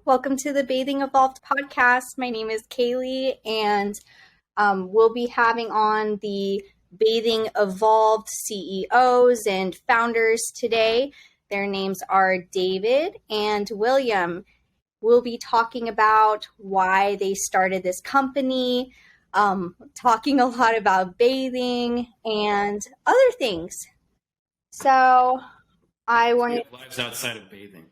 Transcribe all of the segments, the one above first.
Welcome to the Bathing Evolved podcast. My name is Kayley, and we'll be having on the Bathing Evolved CEOs and founders today. Their names are David and William. We'll be talking about why they started this company, talking a lot about bathing and other things. So I wanted lives outside of bathing.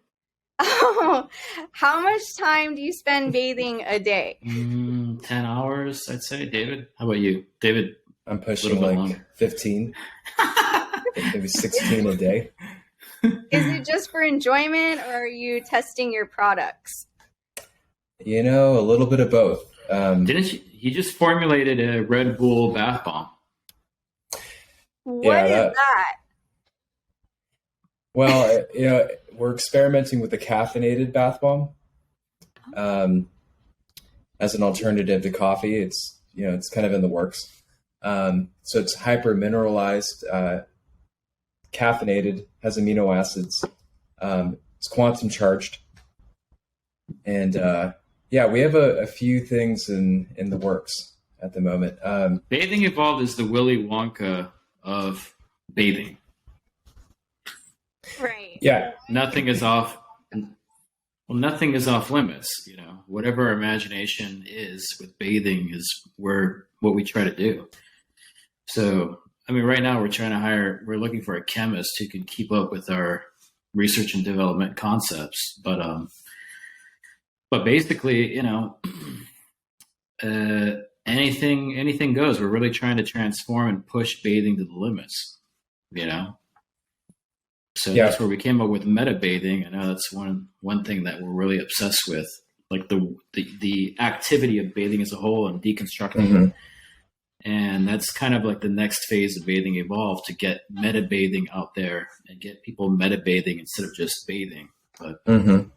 Oh, how much time do you spend bathing a day? 10 hours, I'd say. David, how about you? David? I'm pushing like 15, maybe 16 a day. Is it just for enjoyment, or are you testing your products? You know, a little bit of both. Didn't you just formulated a Red Bull bath bomb? What is that? Well, you know, we're experimenting with a caffeinated bath bomb as an alternative to coffee. It's kind of in the works. So it's hyper mineralized, caffeinated, has amino acids. It's quantum charged, and we have a few things in the works at the moment. Bathing Evolved is the Willy Wonka of bathing. Right. Yeah. Nothing is off limits. You know, whatever our imagination is with bathing is what we try to do. So, I mean, right now we're looking for a chemist who can keep up with our research and development concepts. But basically, you know, anything goes. We're really trying to transform and push bathing to the limits, you know? So That's where we came up with meta bathing. I know that's one thing that we're really obsessed with, like the activity of bathing as a whole and deconstructing. Mm-hmm. And that's kind of like the next phase of Bathing Evolved, to get meta bathing out there and get people meta bathing instead of just bathing. But What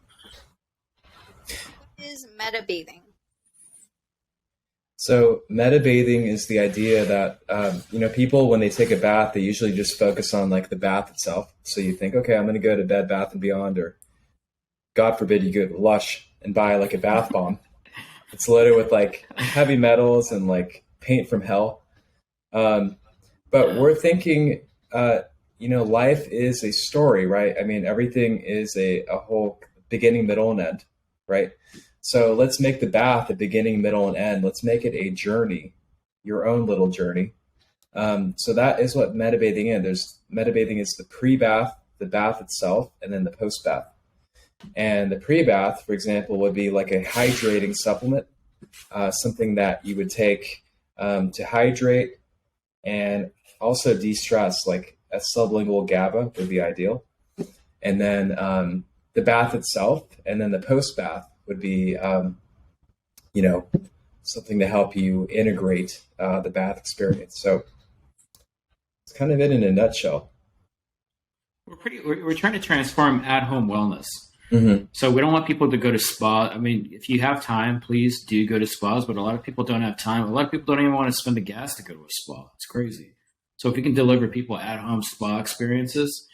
is meta bathing? So metabathing is the idea that, people, when they take a bath, they usually just focus on like the bath itself. So you think, okay, I'm going to go to Bed Bath & Beyond, or God forbid you go to LUSH and buy like a bath bomb. It's loaded with like heavy metals and like paint from hell. But we're thinking, life is a story, right? I mean, everything is a whole beginning, middle, and end, right? So let's make the bath a beginning, middle, and end. Let's make it a journey, your own little journey. So that is what metabathing is. Metabathing is the pre-bath, the bath itself, and then the post-bath. And the pre-bath, for example, would be like a hydrating supplement, something that you would take to hydrate and also de-stress, like a sublingual GABA would be ideal. And then the bath itself, and then the post-bath would be, something to help you integrate the bath experience. So it's kind of it in a nutshell. We're trying to transform at-home wellness. Mm-hmm. So we don't want people to go to spa. I mean, if you have time, please do go to spas, but a lot of people don't have time. A lot of people don't even want to spend the gas to go to a spa. It's crazy. So if we can deliver people at-home spa experiences,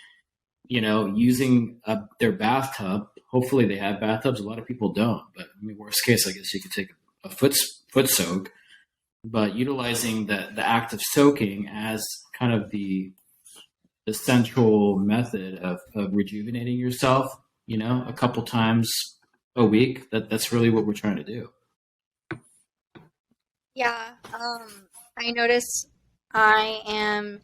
using their bathtub. Hopefully they have bathtubs. A lot of people don't, but I mean, worst case, I guess you could take a foot soak, but utilizing the act of soaking as kind of the central method of rejuvenating yourself, a couple times a week. That's really what we're trying to do. Yeah. I notice I am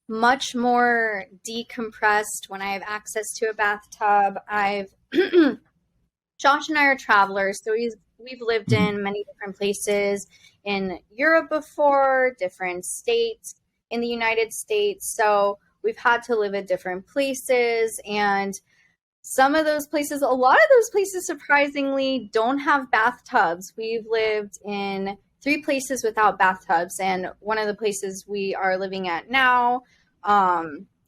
much more decompressed when I have access to a bathtub. Josh and I are travelers, so we've lived in many different places in Europe before, different states in the United States. So we've had to live at different places, and a lot of those places surprisingly don't have bathtubs. We've lived in 3 places without bathtubs, and one of the places we are living at now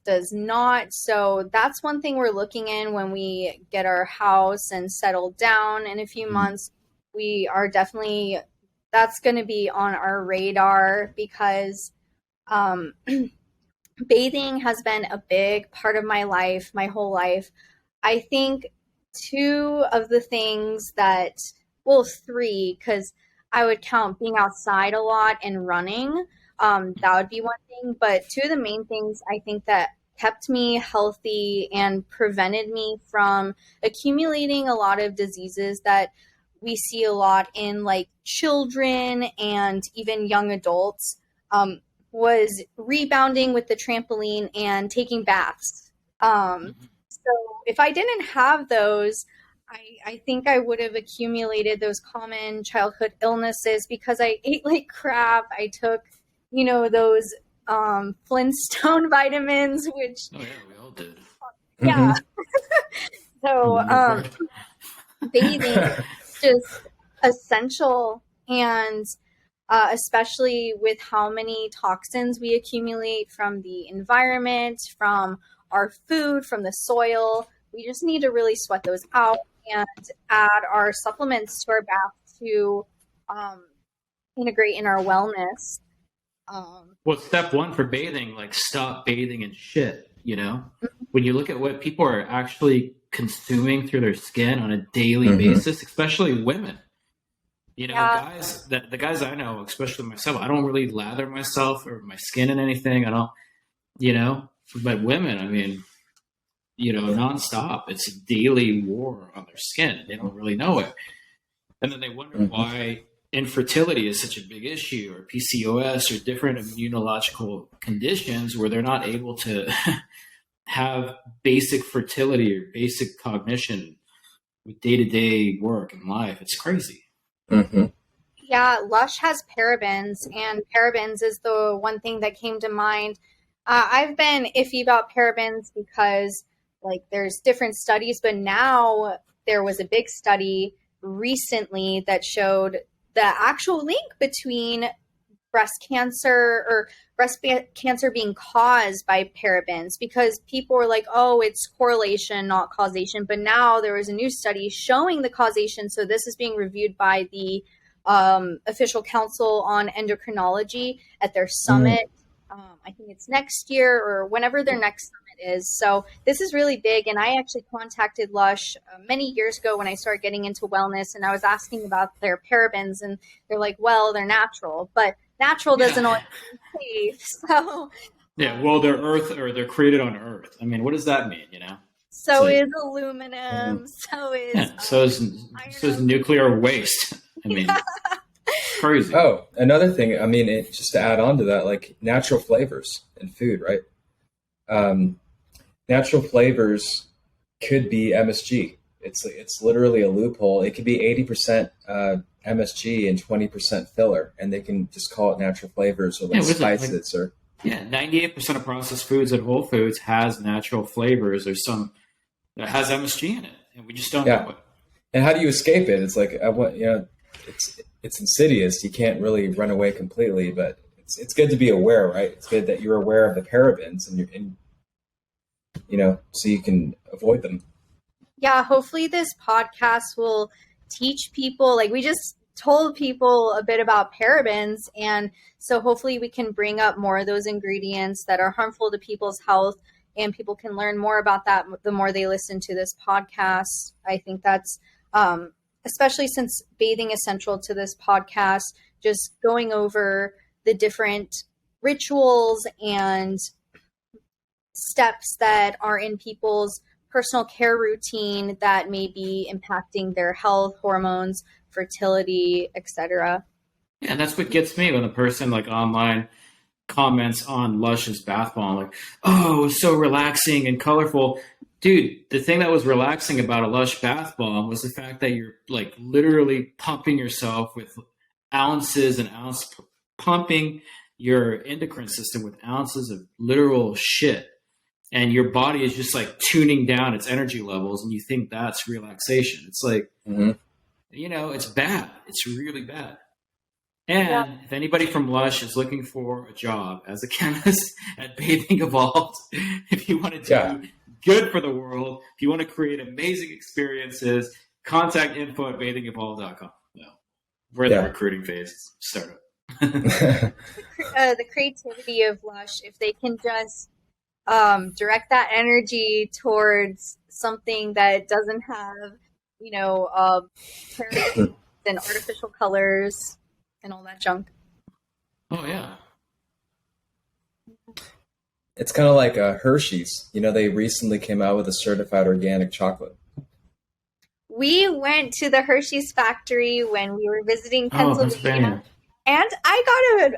does not. So that's one thing we're looking in when we get our house and settled down in a few months. We are definitely, that's going to be on our radar, because bathing has been a big part of my life, my whole life. I think two of the things that, well, three, because I would count being outside a lot and running. That would be one thing. But two of the main things I think that kept me healthy and prevented me from accumulating a lot of diseases that we see a lot in like children and even young adults, was rebounding with the trampoline and taking baths. So if I didn't have those, I think I would have accumulated those common childhood illnesses because I ate like crap. I took, those Flintstone vitamins, which Oh yeah, we all did. yeah. Mm-hmm. So bathing is just essential, and especially with how many toxins we accumulate from the environment, from our food, from the soil. We just need to really sweat those out and add our supplements to our bath to integrate in our wellness. Well, step one for bathing, like stop bathing in shit, When you look at what people are actually consuming through their skin on a daily basis, especially women. Guys, the guys I know, especially myself, I don't really lather myself or my skin in anything. I don't, but women, I mean, nonstop. It's a daily war on their skin. They don't really know it. And then they wonder why infertility is such a big issue, or PCOS, or different immunological conditions where they're not able to have basic fertility or basic cognition with day-to-day work and life. It's crazy. Mm-hmm. Yeah, LUSH has parabens, and parabens is the one thing that came to mind. I've been iffy about parabens because, there's different studies, but now there was a big study recently that showed the actual link between breast cancer being caused by parabens, because people were like, oh, it's correlation, not causation. But now there was a new study showing the causation. So this is being reviewed by the official council on endocrinology at their summit. I think it's next year or whenever their next summit is. So this is really big. And I actually contacted LUSH many years ago when I started getting into wellness, and I was asking about their parabens, and they're like, well, they're natural, but natural doesn't always be safe. So yeah, well, they're created on Earth. I mean, what does that mean? So is aluminum. So is nuclear waste. I mean, crazy. Oh, another thing. I mean, just to add on to that, like natural flavors in food, right? Natural flavors could be MSG. It's literally a loophole. It could be 80% MSG and 20% filler, and they can just call it natural flavors or spices or. Yeah, 98% of processed foods at Whole Foods has natural flavors or some that has MSG in it, and we just don't know it. And how do you escape it? It's like it's insidious. You can't really run away completely, but it's good to be aware, right? It's good that you're aware of the parabens and so you can avoid them. Yeah, hopefully this podcast will teach people, we just told people a bit about parabens, and so hopefully we can bring up more of those ingredients that are harmful to people's health, and people can learn more about that the more they listen to this podcast. I think that's especially since bathing is central to this podcast, just going over the different rituals and steps that are in people's personal care routine that may be impacting their health, hormones, fertility, etc. Yeah, and that's what gets me when a person online comments on Lush's bath bomb, oh, it was so relaxing and colorful. Dude, the thing that was relaxing about a Lush bath bomb was the fact that you're literally pumping yourself with ounces and ounces, pumping your endocrine system with ounces of literal shit. And your body is just tuning down its energy levels, and you think that's relaxation. It's it's bad. It's really bad. And if anybody from Lush is looking for a job as a chemist at Bathing Evolved, if you want to do good for the world, if you want to create amazing experiences, contact info@bathingevolved.com. No, we're in the recruiting phase. Startup. The creativity of Lush, if they can just direct that energy towards something that doesn't have, parabens and artificial colors and all that junk. Oh yeah. It's kind of like Hershey's. They recently came out with a certified organic chocolate. We went to the Hershey's factory when we were visiting Oh, Pennsylvania. And I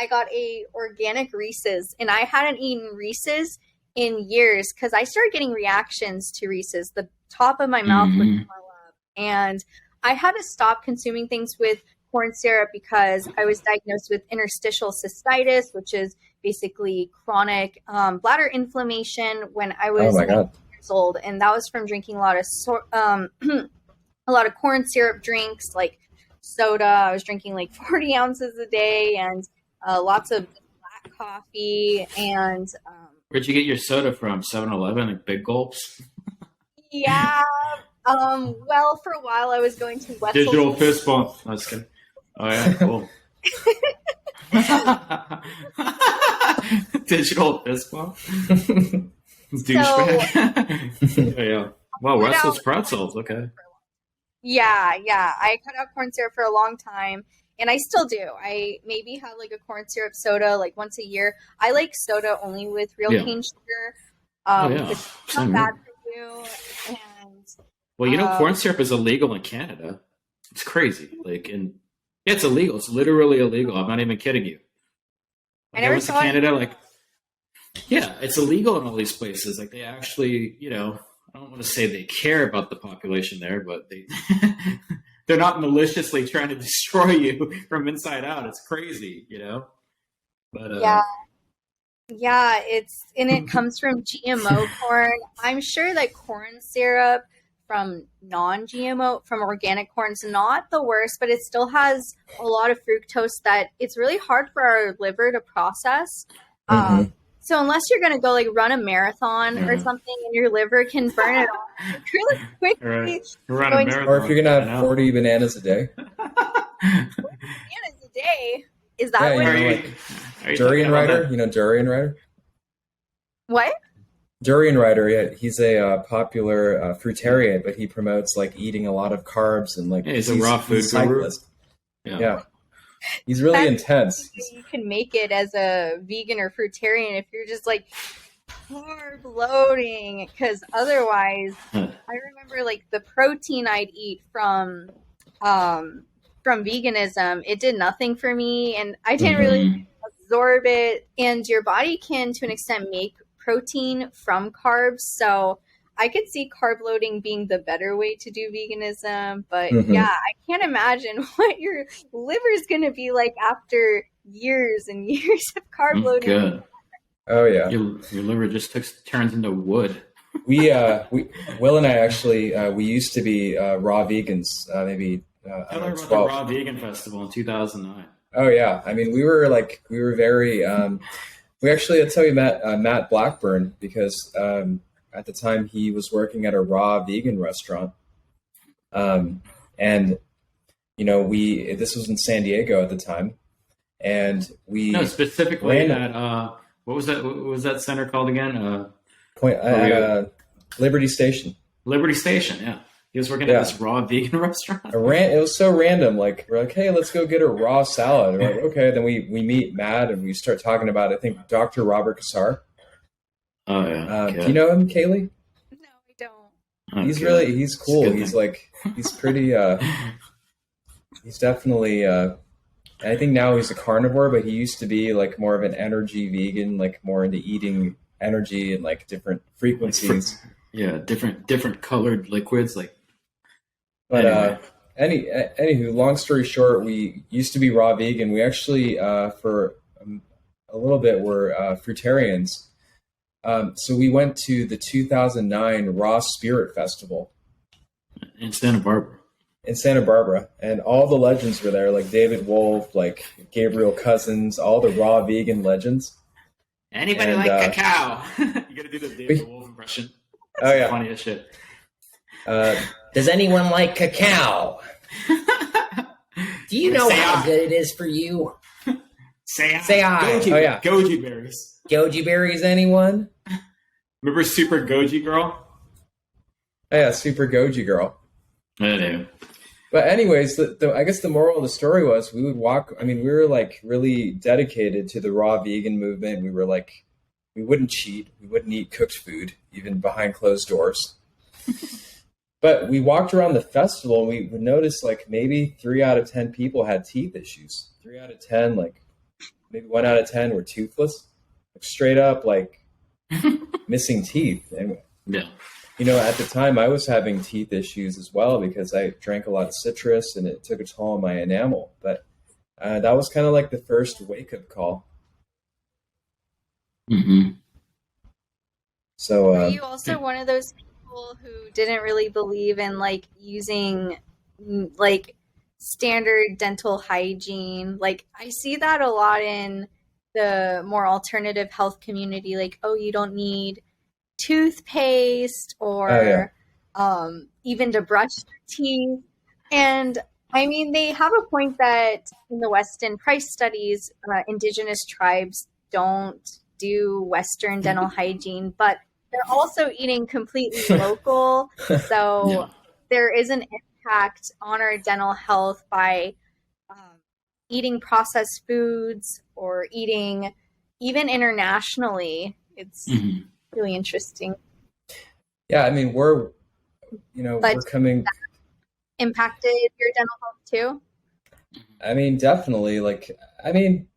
got a organic Reese's, and I hadn't eaten Reese's in years because I started getting reactions to Reese's. The top of my mouth would swell up, and I had to stop consuming things with corn syrup because I was diagnosed with interstitial cystitis, which is basically chronic bladder inflammation when I was 8 years old, and that was from drinking a lot of corn syrup drinks like soda. I was drinking like 40 ounces a day and lots of black coffee. And where'd you get your soda from? 7-Eleven, like big gulps? Yeah. Well, for a while I was going to Wetzel's. Digital fist bump. I was kidding. Oh yeah, cool. Digital fist bump. Douchebag. Yeah. Wow, Wetzel's pretzels. Okay. Yeah. I cut out corn syrup for a long time, and I still do. I maybe have like a corn syrup soda like once a year. I like soda only with real cane sugar. It's not bad for you. And well, corn syrup is illegal in Canada. It's crazy. It's illegal. It's literally illegal. I'm not even kidding you. I never saw Canada. It's illegal in all these places. Like they actually, I don't want to say they care about the population there, but they're not maliciously trying to destroy you from inside out. It's crazy, But it comes from GMO corn. I'm sure that corn syrup from from organic corn is not the worst, but it still has a lot of fructose that it's really hard for our liver to process. So unless you're going to go run a marathon or something and your liver can burn it off really quickly. Right. Or if you're going to have 40 bananas a day. 40 bananas a day? Is that what Durian Rider? Durian Rider? What? Durian Rider, yeah, he's a popular fruitarian, but he promotes eating a lot of carbs and he's a raw food guru. Yeah. He's really intense. You can make it as a vegan or fruitarian if you're just carb loading, because otherwise, I remember the protein I'd eat from veganism, it did nothing for me, and I didn't really absorb it. And your body can, to an extent, make protein from carbs, so I could see carb loading being the better way to do veganism, but I can't imagine what your liver is going to be like after years and years of carb loading. Good. Oh yeah, your liver just turns into wood. We Will and I actually we used to be raw vegans. Maybe I learned about the Raw Vegan Festival in 2009. Oh yeah, I mean we were very. We actually, that's how we met Matt Blackburn, because at the time he was working at a raw vegan restaurant. This was in San Diego at the time. And specifically at, what was that center called again? Liberty Station. Liberty Station, yeah. He was working at this raw vegan restaurant. It was so random. We're like, hey, let's go get a raw salad. We're like, okay. Then we meet Matt and we start talking about, I think, Dr. Robert Kassar. Oh, yeah. Do you know him, Kayley? No, I don't. He's cool. He's pretty, he's definitely, I think now he's a carnivore, but he used to be more of an energy vegan, more into eating energy and different frequencies. Different colored liquids, But anywho, long story short, we used to be raw vegan. We actually, for a little bit, were fruitarians. So we went to the 2009 Raw Spirit Festival in Santa Barbara, and all the legends were there, like David Wolf, like Gabriel Cousins, all the raw vegan legends. Anybody like cacao? You gotta do the David Wolf impression. That's the funniest shit. Does anyone like cacao? Do you know how good it is for you? Say I. Goji berries. Goji berries, anyone? Remember Super Goji Girl? Yeah, super goji girl. I do. But anyways, I guess the moral of the story was we would walk. I mean, we were like really dedicated to the raw vegan movement. We were like, we wouldn't cheat. We wouldn't eat cooked food, even behind closed doors. But we walked around the festival and we would notice like maybe 3 out of 10 people had teeth issues. 3 out of 10, like maybe 1 out of 10 were toothless, like straight up like missing teeth. And Yeah. you know, at the time I was having teeth issues as well because I drank a lot of citrus and it took a toll on my enamel. But that was kind of like the first wake up call. Mm-hmm. So, Were you also one of those people who didn't really believe in like using like standard dental hygiene? Like I see that a lot in the more alternative health community. Like, oh, you don't need toothpaste or even to brush your teeth. And I mean, they have a point that in the Weston Price studies, indigenous tribes don't do Western dental hygiene, but they're also eating completely local. So Yeah. there is an impact on our dental health by eating processed foods or eating even internationally. It's really interesting. yeah, I mean, we're coming. Impacted your dental health too? I mean, definitely. Like, I mean,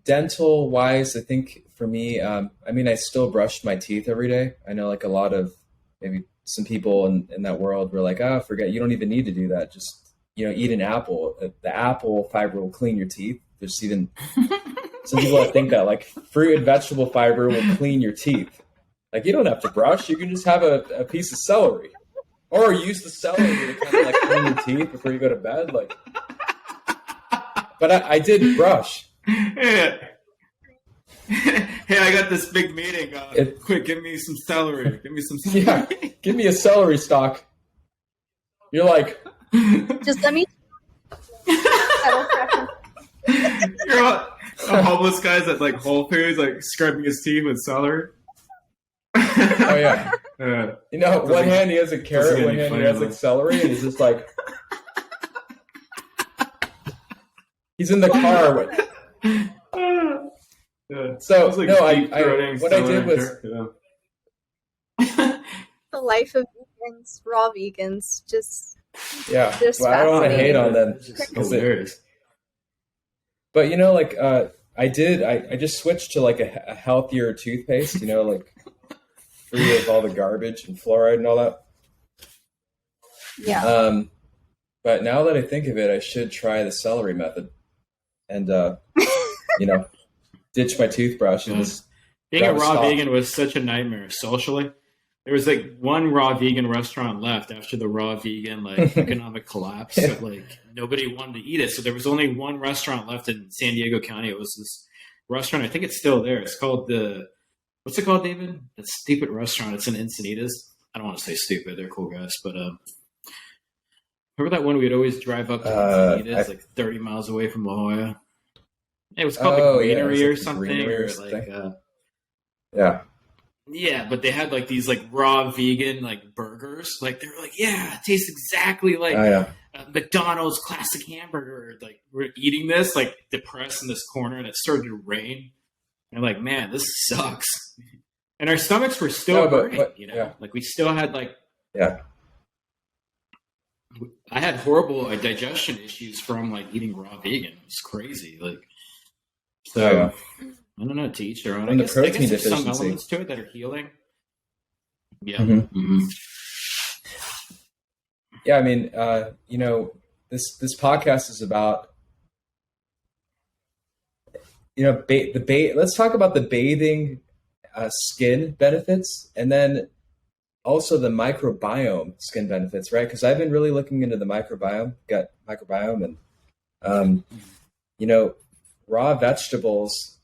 dental wise, I think for me, I mean, I still brush my teeth every day. I know like a lot of maybe some people in that world were like, oh, forget, you don't even need to do that. Just, you know, eat an apple. The apple fiber will clean your teeth. There's even some people that think that like fruit and vegetable fiber will clean your teeth. Like you don't have to brush. You can just have a piece of celery. Or use the celery to kind of like clean your teeth before you go to bed. Like, but I did brush. Hey, I got this big meeting. Quick, give me some celery. Give me some celery. Yeah, give me a celery stalk. You're like, just let me. You're a homeless guy's at like Whole Foods, like scrubbing his teeth with celery. Oh yeah. You know, one hand he has a carrot, one hand he has like celery, and he's just like, he's in the car with. Yeah. So like no, what I did was the life of vegans, raw vegans, just well, I don't want to hate on them. Hilarious. But you know, like I just switched to like a healthier toothpaste. You know, like free of all the garbage and fluoride and all that. Yeah. But now that I think of it, I should try the celery method, and you know, ditch my toothbrush and just being a raw vegan was such a nightmare socially. There was like one raw vegan restaurant left after the raw vegan like economic collapse. So, like nobody wanted to eat it, so there was only one restaurant left in San Diego County. It was this restaurant. I think it's still there. It's called what's it called, David? That stupid restaurant. It's in Encinitas. I don't want to say stupid. They're cool guys, but remember that one we'd always drive up to Encinitas, like 30 miles away from La Jolla? It was called the Greenery or something, or like yeah, but they had like these like raw vegan like burgers. Like they were like, yeah, it tastes exactly like McDonald's classic hamburger. Like we're eating this like depressed in this corner, and it started to rain. And like, man, this sucks. And our stomachs were still burning, you know? Yeah. Like we still had like I had horrible digestion issues from like eating raw vegan. It was crazy. Like so I don't know, to each their own. And I guess there's some elements to it that are healing. Yeah. Yeah, I mean, you know, this podcast is about, you know, let's talk about the bathing skin benefits, and then also the microbiome skin benefits, right? Because I've been really looking into the gut microbiome, and you know, raw vegetables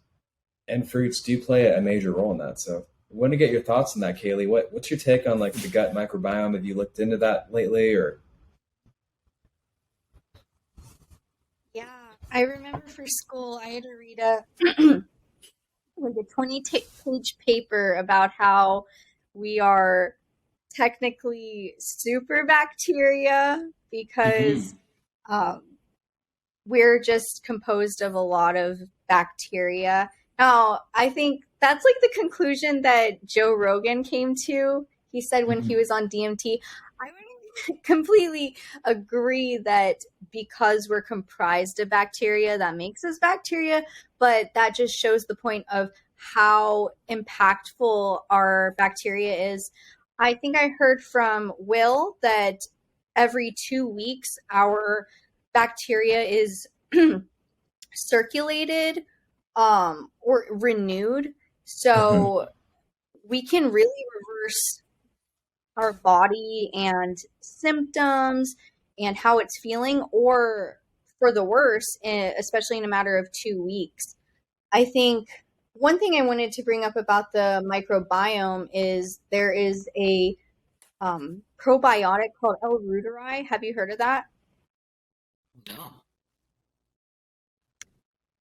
and fruits do play a major role in that. So I want to get your thoughts on that, Kayley. What's your take on like the gut microbiome? Have you looked into that lately, or? Yeah, I remember for school I had to read like a 20-page paper about how we are technically super bacteria because we're just composed of a lot of bacteria. Now, I think that's like the conclusion that Joe Rogan came to. He said when he was on DMT, I would completely agree that because we're comprised of bacteria, that makes us bacteria, but that just shows the point of how impactful our bacteria is. I think I heard from Will that every 2 weeks our bacteria is circulated or renewed. So we can really reverse our body and symptoms and how it's feeling, or for the worse, especially in a matter of 2 weeks. I think one thing I wanted to bring up about the microbiome is there is a probiotic called L. reuteri. Have you heard of that? No.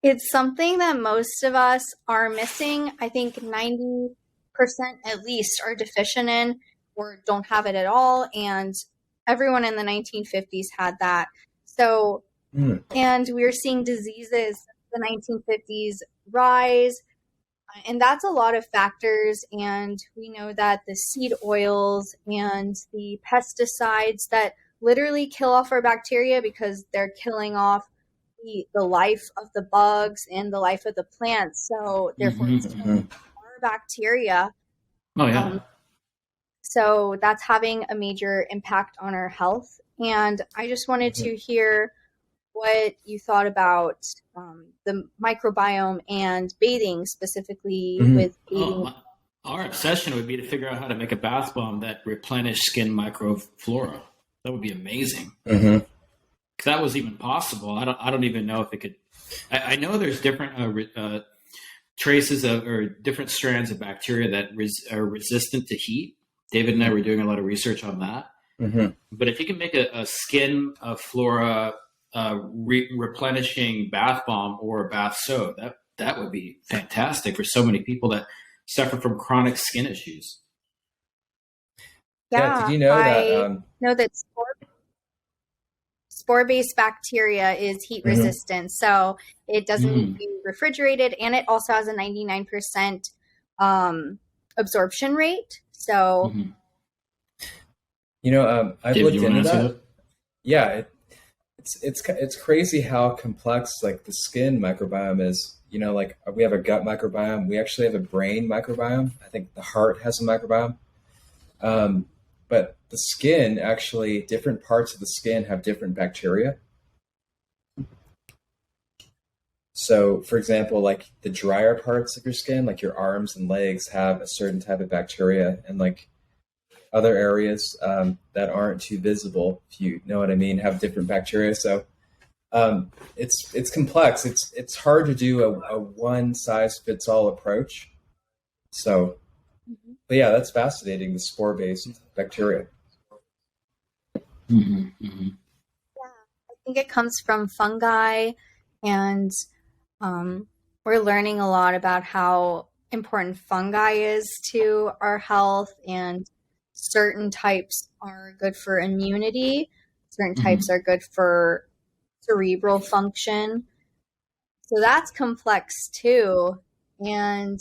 It's something that most of us are missing. I think 90% at least are deficient in or don't have it at all. And everyone in the 1950s had that. So, and we're seeing diseases in the 1950s rise. And that's a lot of factors. And we know that the seed oils and the pesticides that literally kill off our bacteria because they're killing off the life of the bugs and the life of the plants. So therefore it's killing our bacteria. Oh, yeah. So that's having a major impact on our health. And I just wanted to hear what you thought about the microbiome and bathing, specifically with bathing. Our obsession would be to figure out how to make a bath bomb that replenished skin microflora. That would be amazing. If that was even possible, I don't even know if it could. I know there's different traces of or different strands of bacteria that are resistant to heat. David and I were doing a lot of research on that. But if you can make a skin flora replenishing bath bomb or a bath soap, that would be fantastic for so many people that suffer from chronic skin issues. Yeah, did you know I know that spore-based bacteria is heat resistant, so it doesn't need to be refrigerated, and it also has a 99% absorption rate. So, I've looked into that. Yeah, it's crazy how complex like the skin microbiome is. Like we have a gut microbiome. We actually have a brain microbiome. I think the heart has a microbiome. But the skin, actually, different parts of the skin have different bacteria. So, for example, like the drier parts of your skin, like your arms and legs, have a certain type of bacteria, and like other areas that aren't too visible, if you know what I mean, have different bacteria. So it's complex. It's hard to do a one size fits all approach. So, but yeah, that's fascinating. The spore based bacteria. Yeah, I think it comes from fungi, and we're learning a lot about how important fungi is to our health, and certain types are good for immunity, certain types are good for cerebral function. So that's complex too. And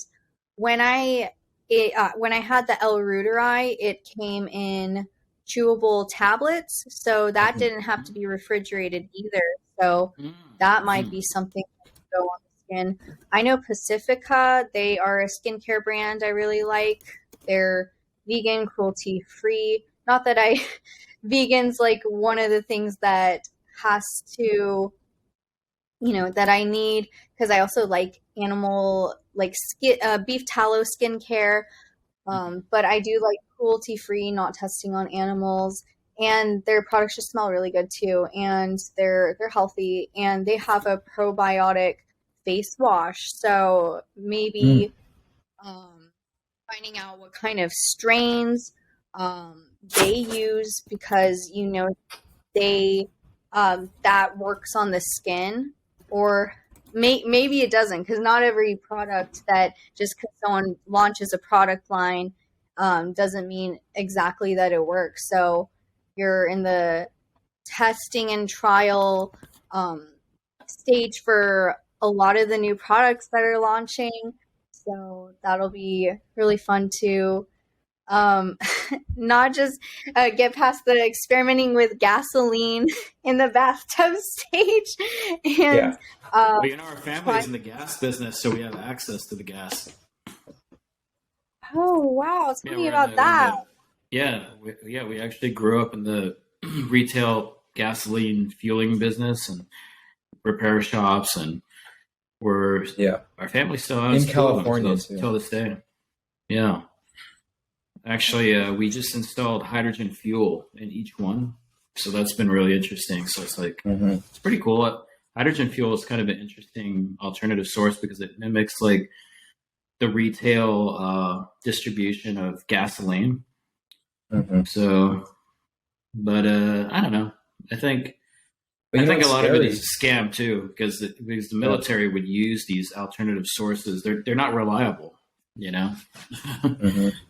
when I had the L. reuteri, it came in chewable tablets, so that didn't have to be refrigerated either. So that might be something that can go on the skin. I know Pacifica, they are a skincare brand I really like. They're vegan, cruelty free. Not that vegan's like one of the things that has to, that I need, because I also like animal, like skin, beef tallow skincare. But I do like cruelty-free, not testing on animals, and their products just smell really good too, and they're healthy, and they have a probiotic face wash. So maybe finding out what kind of strains they use, because they that works on the skin, or maybe it doesn't, because not every product that just because someone launches a product line doesn't mean exactly that it works. So you're in the testing and trial stage for a lot of the new products that are launching. So that'll be really fun to not just get past the experimenting with gasoline in the bathtub stage. And well, our family's in the gas business, so we have access to the gas. Oh, wow. Tell me about that. We actually grew up in the retail gasoline fueling business and repair shops, and our family still owns in California till this day. Yeah. Actually, we just installed hydrogen fuel in each one, so that's been really interesting. So it's like it's pretty cool. Hydrogen fuel is kind of an interesting alternative source because it mimics like the retail distribution of gasoline. So, but I don't know. I think a lot of it is a scam too, because the military would use these alternative sources. They're not reliable, you know.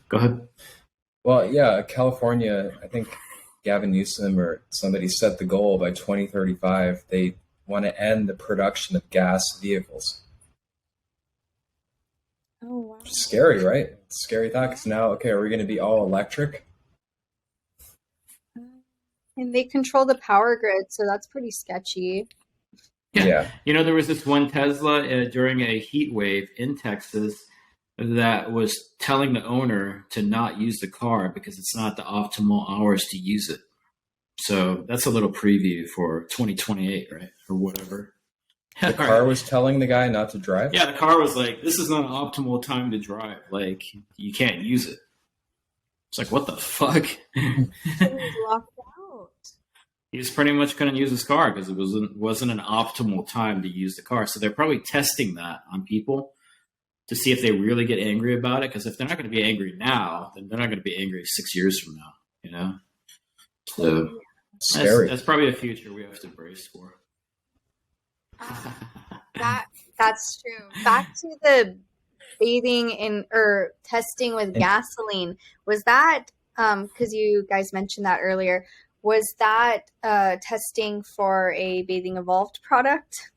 Go ahead. Well, yeah, California, I think Gavin Newsom or somebody set the goal by 2035. They want to end the production of gas vehicles. Oh, wow. Scary, right? Scary thought, because now, okay, are we going to be all electric? And they control the power grid, so that's pretty sketchy. Yeah. You know, there was this one Tesla during a heat wave in Texas that was telling the owner to not use the car because it's not the optimal hours to use it. So that's a little preview for 2028, right? Or whatever. The car was telling the guy not to drive? Yeah, the car was like, this is not an optimal time to drive. Like, you can't use it. It's like, what the fuck? He was locked out. He was pretty much going to use his car because it wasn't an optimal time to use the car. So they're probably testing that on people to see if they really get angry about it. Because if they're not going to be angry now, then they're not going to be angry 6 years from now, you know? So that's probably a future we have to brace for. That's true. Back to the bathing or testing with gasoline. Was that, because you guys mentioned that earlier, was that testing for a Bathing Evolved product?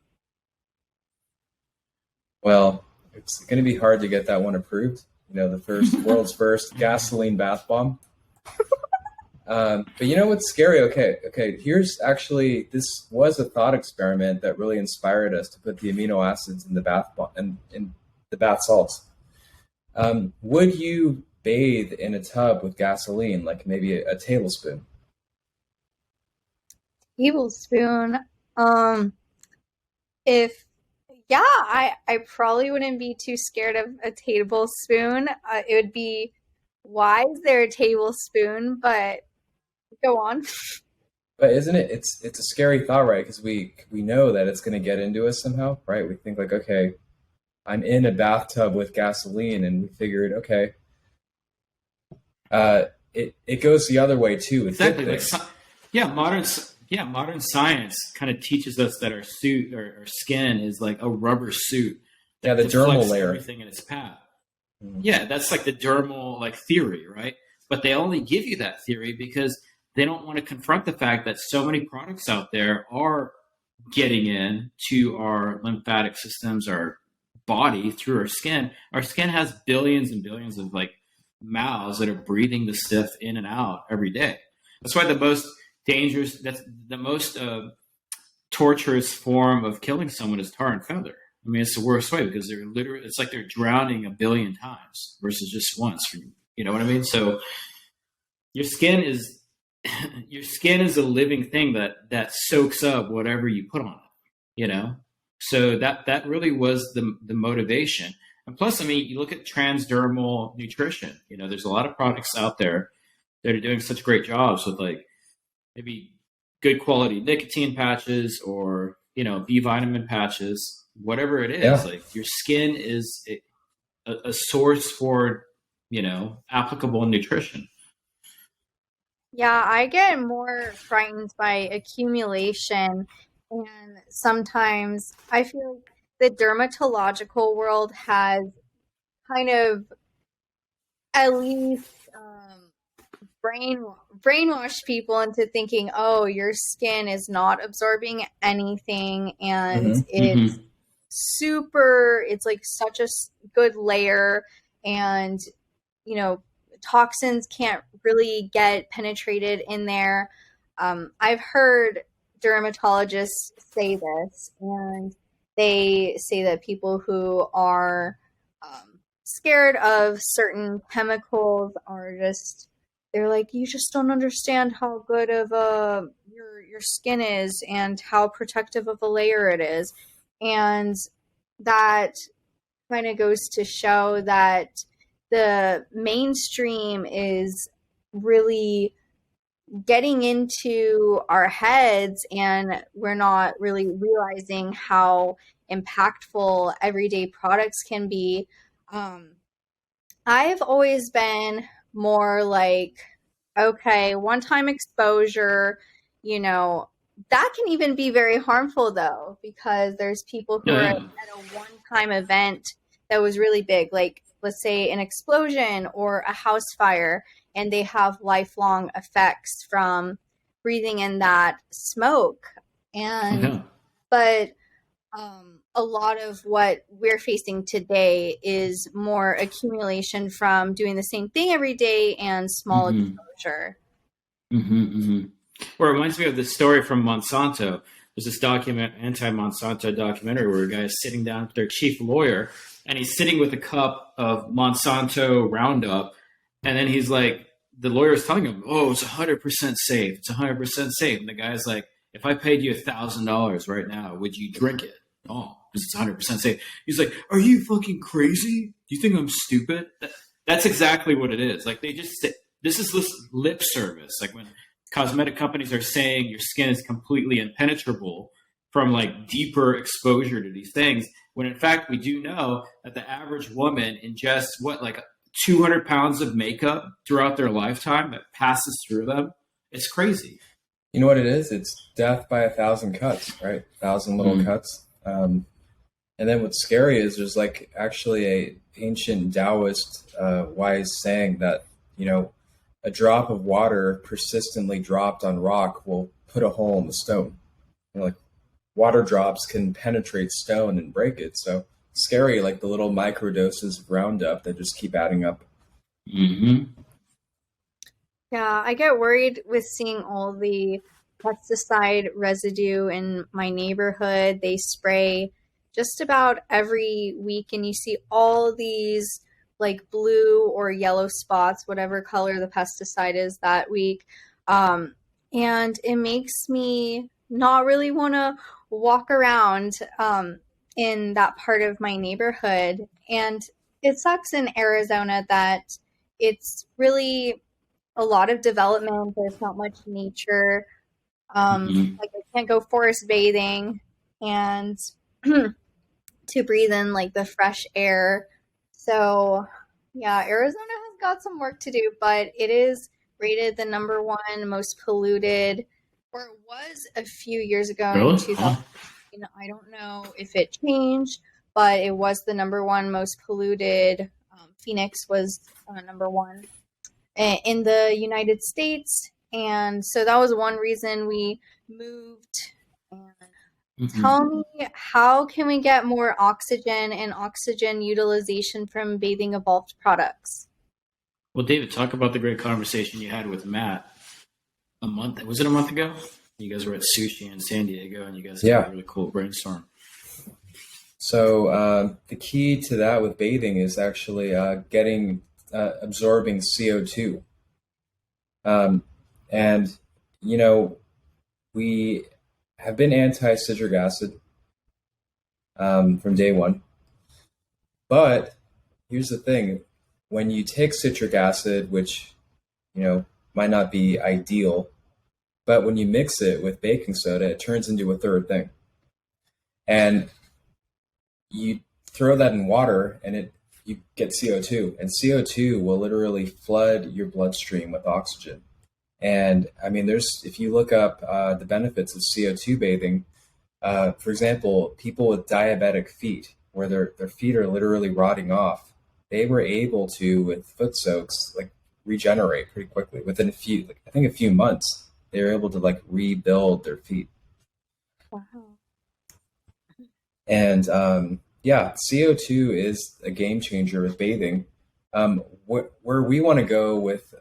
Well, it's going to be hard to get that one approved. You know, the world's first gasoline bath bomb. But you know what's scary? Okay. This was a thought experiment that really inspired us to put the amino acids in the bath bomb and in the bath salts. Would you bathe in a tub with gasoline, like maybe a tablespoon? Tablespoon. I probably wouldn't be too scared of a tablespoon. It would be, why is there a tablespoon? But go on. But isn't it? It's a scary thought, right? Because we know that it's going to get into us somehow, right? We think like, okay, I'm in a bathtub with gasoline, and we figured, okay, it goes the other way too. Exactly. Modern science kind of teaches us that our suit or our skin is like a rubber suit. Yeah, the dermal layer. Everything in its path. Mm-hmm. Yeah, that's like the dermal theory, right? But they only give you that theory because they don't want to confront the fact that so many products out there are getting into our lymphatic systems, our body through our skin. Our skin has billions and billions of mouths that are breathing the stuff in and out every day. That's why the most torturous form of killing someone is tar and feather. I mean, it's the worst way because it's like they're drowning a billion times versus just once. You know what I mean? So your skin is a living thing that soaks up whatever you put on it, you know? So that really was the motivation. And plus, I mean, you look at transdermal nutrition, you know, there's a lot of products out there that are doing such great jobs with maybe good quality nicotine patches or, you know, B vitamin patches, whatever it is. Yeah. Your skin is a source for, you know, applicable nutrition. Yeah, I get more frightened by accumulation, and sometimes I feel like the dermatological world has kind of at least brainwash people into thinking, oh, your skin is not absorbing anything, and it's it's like such a good layer, and toxins can't really get penetrated in there. I've heard dermatologists say this, and they say that people who are scared of certain chemicals are they're like, you just don't understand how good of your skin is and how protective of a layer it is. And that kind of goes to show that the mainstream is really getting into our heads, and we're not really realizing how impactful everyday products can be. I've always been more like, okay, one-time exposure, that can even be very harmful though, because there's people who are at a one-time event that was really big, like let's say an explosion or a house fire, and they have lifelong effects from breathing in that smoke. And but a lot of what we're facing today is more accumulation from doing the same thing every day and small exposure. Well, it reminds me of the story from Monsanto. There's this anti-Monsanto documentary where a guy is sitting down with their chief lawyer, and he's sitting with a cup of Monsanto Roundup, and then he's like, the lawyer's telling him, oh, it's 100% safe. It's 100% safe. And the guy's like, if I paid you $1,000 right now, would you drink it? Oh, because it's 100% safe. He's like, are you fucking crazy? Do you think I'm stupid? That's exactly what it is. Like, this is lip service. Like when cosmetic companies are saying your skin is completely impenetrable from like deeper exposure to these things, when in fact we do know that the average woman ingests 200 pounds of makeup throughout their lifetime that passes through them. It's crazy. You know what it is? It's death by 1,000 cuts, right? 1,000 little cuts. And then what's scary is there's like actually a ancient Taoist wise saying that, a drop of water persistently dropped on rock will put a hole in the stone. Like water drops can penetrate stone and break it. So scary, like the little micro doses of Roundup that just keep adding up. Yeah, I get worried with seeing all the pesticide residue in my neighborhood. They spray just about every week, and you see all these like blue or yellow spots, whatever color the pesticide is that week. And it makes me not really want to walk around in that part of my neighborhood. And it sucks in Arizona that it's really a lot of development. There's not much nature. Like I can't go forest bathing and to breathe in like the fresh air. So yeah, Arizona has got some work to do, but it is rated the number one most polluted, or it was a few years ago in 2000. I don't know if it changed, but it was the number one most polluted. Phoenix was number one in the United States. And so that was one reason we moved. And tell me, how can we get more oxygen and oxygen utilization from bathing evolved products? Well, David, talk about the great conversation you had with Matt was it a month ago? You guys were at Sushi in San Diego, and you guys had a really cool brainstorm. So the key to that with bathing is actually absorbing CO2. And, we have been anti-citric acid from day one. But here's the thing. When you take citric acid, which, might not be ideal, but when you mix it with baking soda, it turns into a third thing. And you throw that in water and you get CO2. And CO2 will literally flood your bloodstream with oxygen. And I mean, if you look up the benefits of CO2 bathing, for example, people with diabetic feet, where their feet are literally rotting off, they were able to, with foot soaks, like regenerate pretty quickly within a few months. They were able to like rebuild their feet. Wow. And yeah, CO2 is a game changer with bathing. Where we want to go with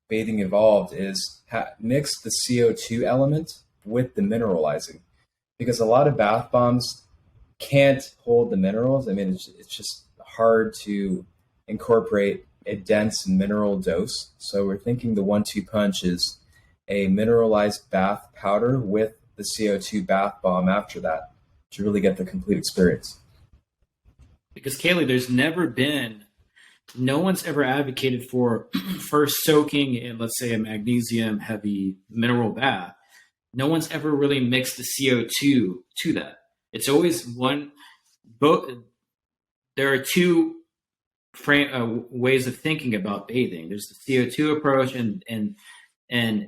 Bathing Evolved is mix the CO2 element with the mineralizing, because a lot of bath bombs can't hold the minerals. I mean, it's just hard to incorporate a dense mineral dose. So we're thinking the 1-2 punch is a mineralized bath powder with the CO2 bath bomb after that to really get the complete experience. Because Kayley, no one's ever advocated for first soaking in, let's say, a magnesium heavy mineral bath. No one's ever really mixed the CO2 to that. It's always there are two ways of thinking about bathing. There's the CO2 approach, and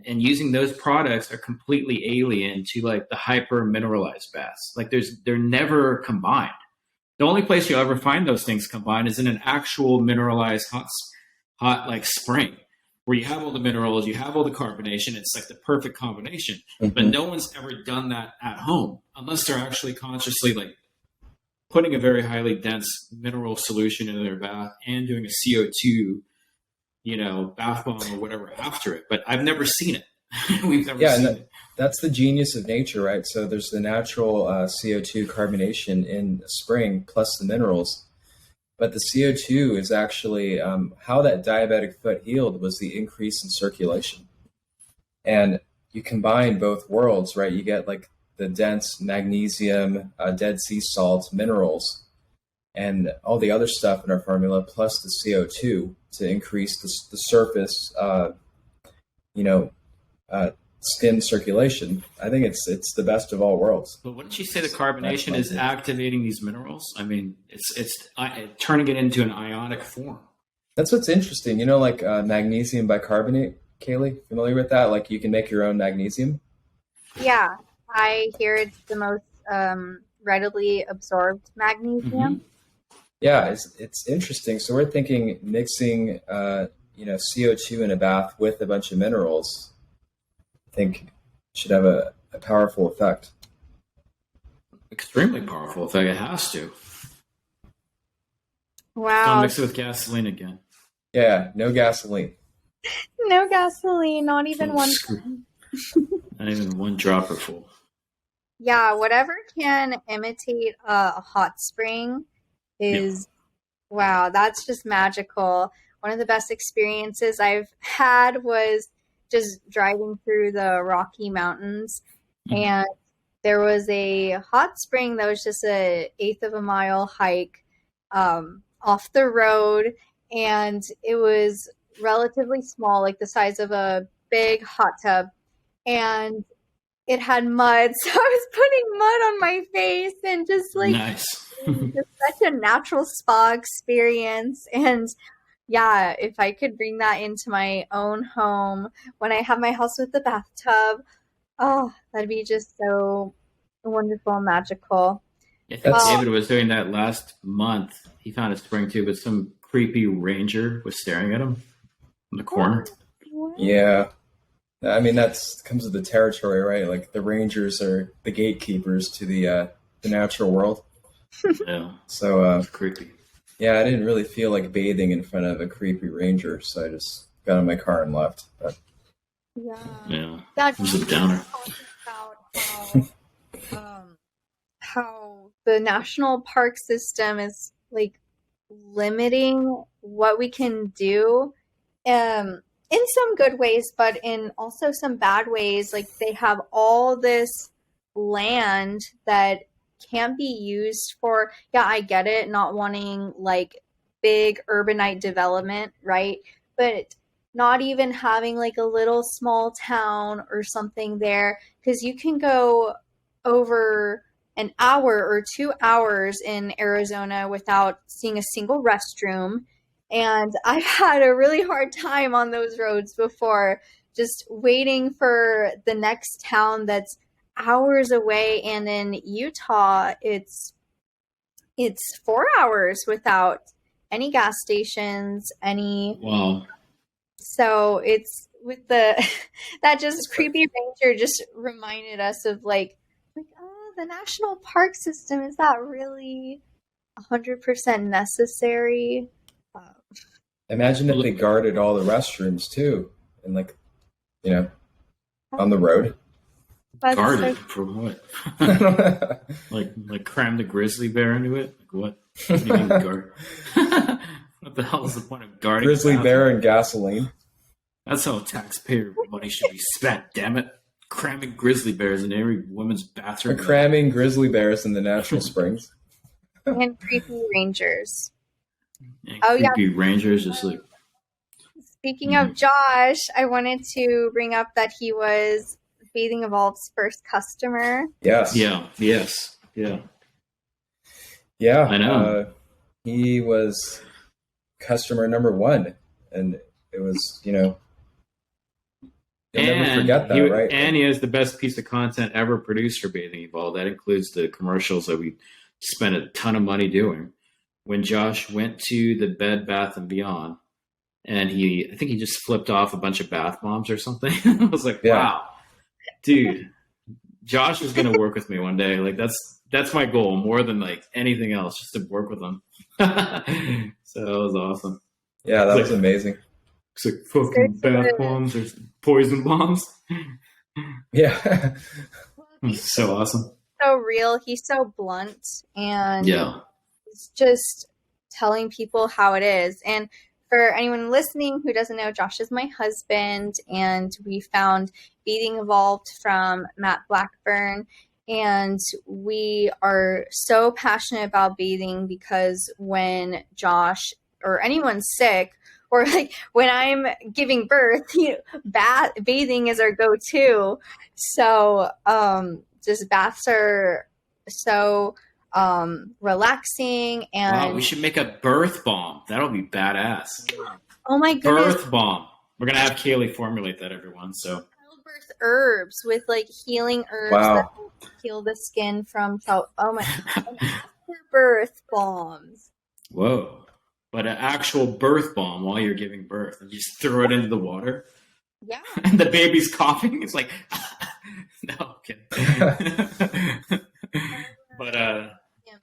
using those products are completely alien to like the hyper mineralized baths. Like they're never combined. The only place you'll ever find those things combined is in an actual mineralized hot like spring, where you have all the minerals, you have all the carbonation. It's like the perfect combination. Mm-hmm. But no one's ever done that at home unless they're actually consciously like putting a very highly dense mineral solution in their bath and doing a CO2, bath bomb or whatever after it. But I've never seen it. We've never seen it. That's the genius of nature, right? So there's the natural CO2 carbonation in a spring plus the minerals. But the CO2 is actually how that diabetic foot healed was the increase in circulation. And you combine both worlds, right? You get like the dense magnesium, Dead Sea salt, minerals, and all the other stuff in our formula, plus the CO2 to increase the surface, skin circulation. I think it's the best of all worlds. But wouldn't you say the carbonation is activating these minerals? I mean, it's turning it into an ionic form. That's what's interesting. Like magnesium bicarbonate, Kayley, familiar with that? Like you can make your own magnesium? Yeah, I hear it's the most readily absorbed magnesium. Mm-hmm. Yeah, it's interesting. So we're thinking mixing, CO2 in a bath with a bunch of minerals, I think should have a powerful effect. Extremely powerful effect. It has to. Wow. Don't mix it with gasoline again. Yeah, no gasoline. No gasoline, not even one. Not even one dropper full. Yeah, whatever can imitate a hot spring is, wow, that's just magical. One of the best experiences I've had was just driving through the Rocky Mountains, and there was a hot spring that was just an 1/8 of a mile hike off the road, and it was relatively small, like the size of a big hot tub, and it had mud, so I was putting mud on my face and just like nice. Just such a natural spa experience. And yeah, if I could bring that into my own home when I have my house with the bathtub, oh, that'd be just so wonderful and magical. I think David was doing that last month. He found a spring too, but some creepy ranger was staring at him in the corner. What? Yeah. I mean, comes with the territory, right? Like the rangers are the gatekeepers to the natural world. Yeah. So creepy. Yeah, I didn't really feel like bathing in front of a creepy ranger, so I just got in my car and left. But yeah, that's it was a downer. About how the national park system is like limiting what we can do. In some good ways, but in also some bad ways. Like they have all this land that can't be used for, I get it, not wanting like big urbanite development, right? But not even having like a little small town or something there, because you can go over an hour or 2 hours in Arizona without seeing a single restroom. And I've had a really hard time on those roads before, just waiting for the next town that's hours away. And in Utah, it's 4 hours without any gas stations, any. Wow. So it's with the that just creepy ranger just reminded us of like oh, the national park system, is that really 100% necessary? Imagine if they guarded all the restrooms too, and like, you know, on the road. Guarded for what? like cram the grizzly bear into it? Like what? What do you mean guard? What the hell is the point of guarding? Grizzly bear and gasoline. That's how taxpayer money should be spent. Damn it! Cramming grizzly bears in every women's bathroom. Cramming grizzly bears in the natural springs. And creepy rangers. And creepy rangers, just like. Speaking of Josh, I wanted to bring up that he was Bathing Evolved's first customer. Yes. Yeah. Yes. Yeah. Yeah. I know. He was customer number 1, and it was, you'll never forget that, right? And he has the best piece of content ever produced for Bathing Evolved. That includes the commercials that we spent a ton of money doing. When Josh went to the Bed Bath and Beyond, and I think he just flipped off a bunch of bath bombs or something. I was like, wow, dude, Josh is going to work with me one day. Like that's my goal more than like anything else, just to work with him. So that was awesome. Yeah, that was amazing. It's like fucking bath bombs or poison bombs. Yeah. It's so awesome. So real. He's so blunt, and he's just telling people how it is. And for anyone listening who doesn't know, Josh is my husband, and we found Bathing Evolved from Matt Blackburn. And we are so passionate about bathing because when Josh or anyone's sick, or like when I'm giving birth, bathing is our go-to. So just baths are so relaxing. And wow, we should make a birth bomb. That'll be badass. Oh my goodness. Birth bomb. We're going to have Kayley formulate that, everyone. So childbirth herbs with like healing herbs that will heal the skin from birth bombs. Whoa. But an actual birth bomb while you're giving birth, and you just throw it into the water. Yeah. And the baby's coughing. It's like, no, kidding. But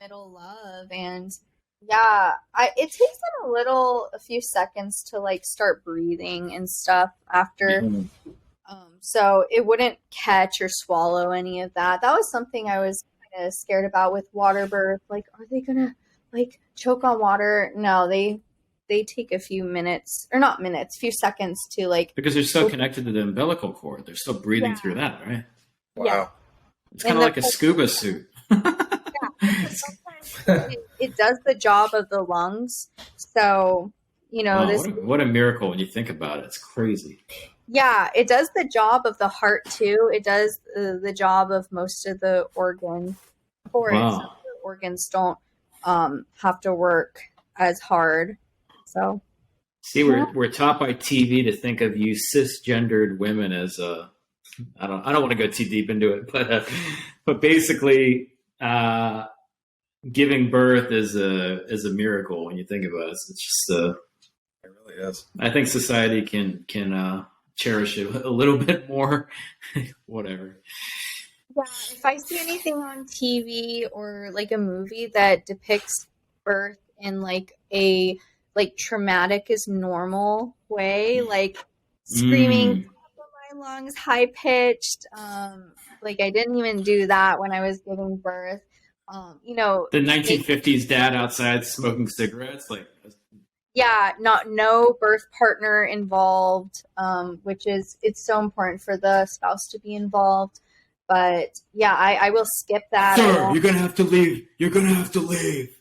middle love, and it takes them a few seconds to like start breathing and stuff after. Mm-hmm. So it wouldn't catch or swallow any of that. That was something I was kind of scared about with water birth. Like, are they gonna like choke on water? No, they take a few minutes, or not minutes, a few seconds to like, because they're still connected to the umbilical cord. They're still breathing through that, right? Wow. Yeah. It's kind of like a scuba suit. It does the job of the lungs. So, what a miracle when you think about it. It's crazy. Yeah, it does the job of the heart too. It does the job of most of the organs. For it, so the organs don't have to work as hard. So, see, we're taught by TV to think of you cisgendered women as I don't want to go too deep into it, but basically, giving birth is a miracle when you think about it. It's just it really is. I think society can cherish it a little bit more. Whatever. Yeah, if I see anything on TV or like a movie that depicts birth in like a traumatic is normal way, like screaming top of my lungs, high pitched, like I didn't even do that when I was giving birth. The 1950s dad outside smoking cigarettes, like. Yeah, no birth partner involved, which it's so important for the spouse to be involved. But yeah, I will skip that. Sir, you're gonna have to leave. You're gonna have to leave.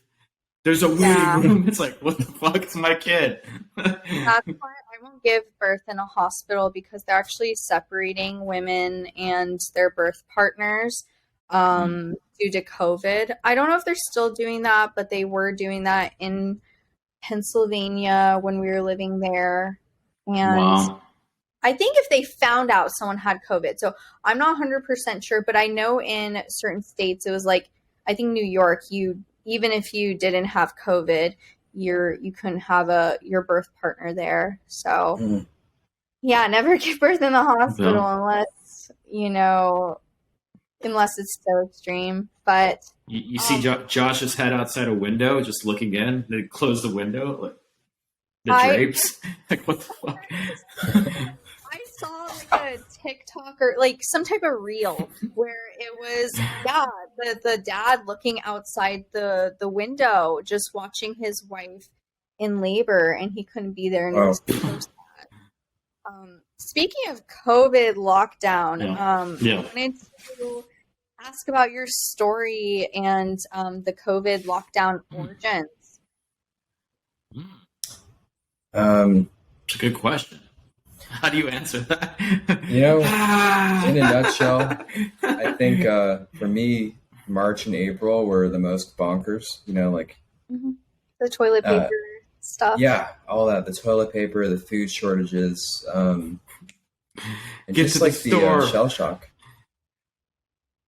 There's a waiting room. It's like, what the fuck? It's my kid. That's why I won't give birth in a hospital, because they're actually separating women and their birth partners due to COVID. I don't know if they're still doing that, but they were doing that in Pennsylvania when we were living there. And I think if they found out someone had COVID, so I'm not 100% sure, but I know in certain states it was like, I think New York, even if you didn't have COVID, you couldn't have your birth partner there. So yeah, never give birth in the hospital unless it's so extreme. But you see Josh's head outside a window, just looking in. They close the window, like the drapes. Like, what the fuck? I saw like a TikTok or like some type of reel where it was the dad looking outside the window, just watching his wife in labor, and he couldn't be there, and it was so sad. Speaking of COVID lockdown, I wanted to ask about your story and the COVID lockdown origins. It's a good question. How do you answer that? In a nutshell, I think for me, March and April were the most bonkers. The toilet paper stuff. Yeah, all that. The toilet paper, the food shortages, and just like the shell shock.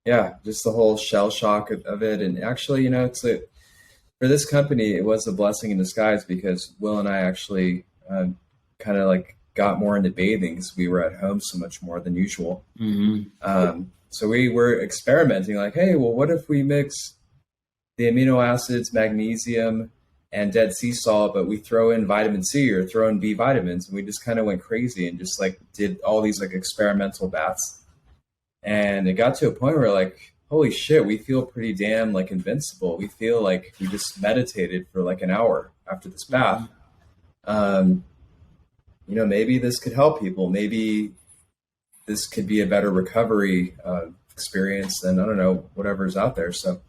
Yeah, just the whole shell shock of it. And actually, for this company, it was a blessing in disguise because Will and I actually kind of like got more into bathing because we were at home so much more than usual. So we were experimenting like, hey, well, what if we mix the amino acids, magnesium, and Dead Sea salt, but we throw in vitamin C or throw in B vitamins? And we just kind of went crazy and just like did all these like experimental baths. And it got to a point where like, holy shit, we feel pretty damn like invincible. We feel like we just meditated for like an hour after this bath. Maybe this could help people. Maybe this could be a better recovery experience than, I don't know, whatever's out there. So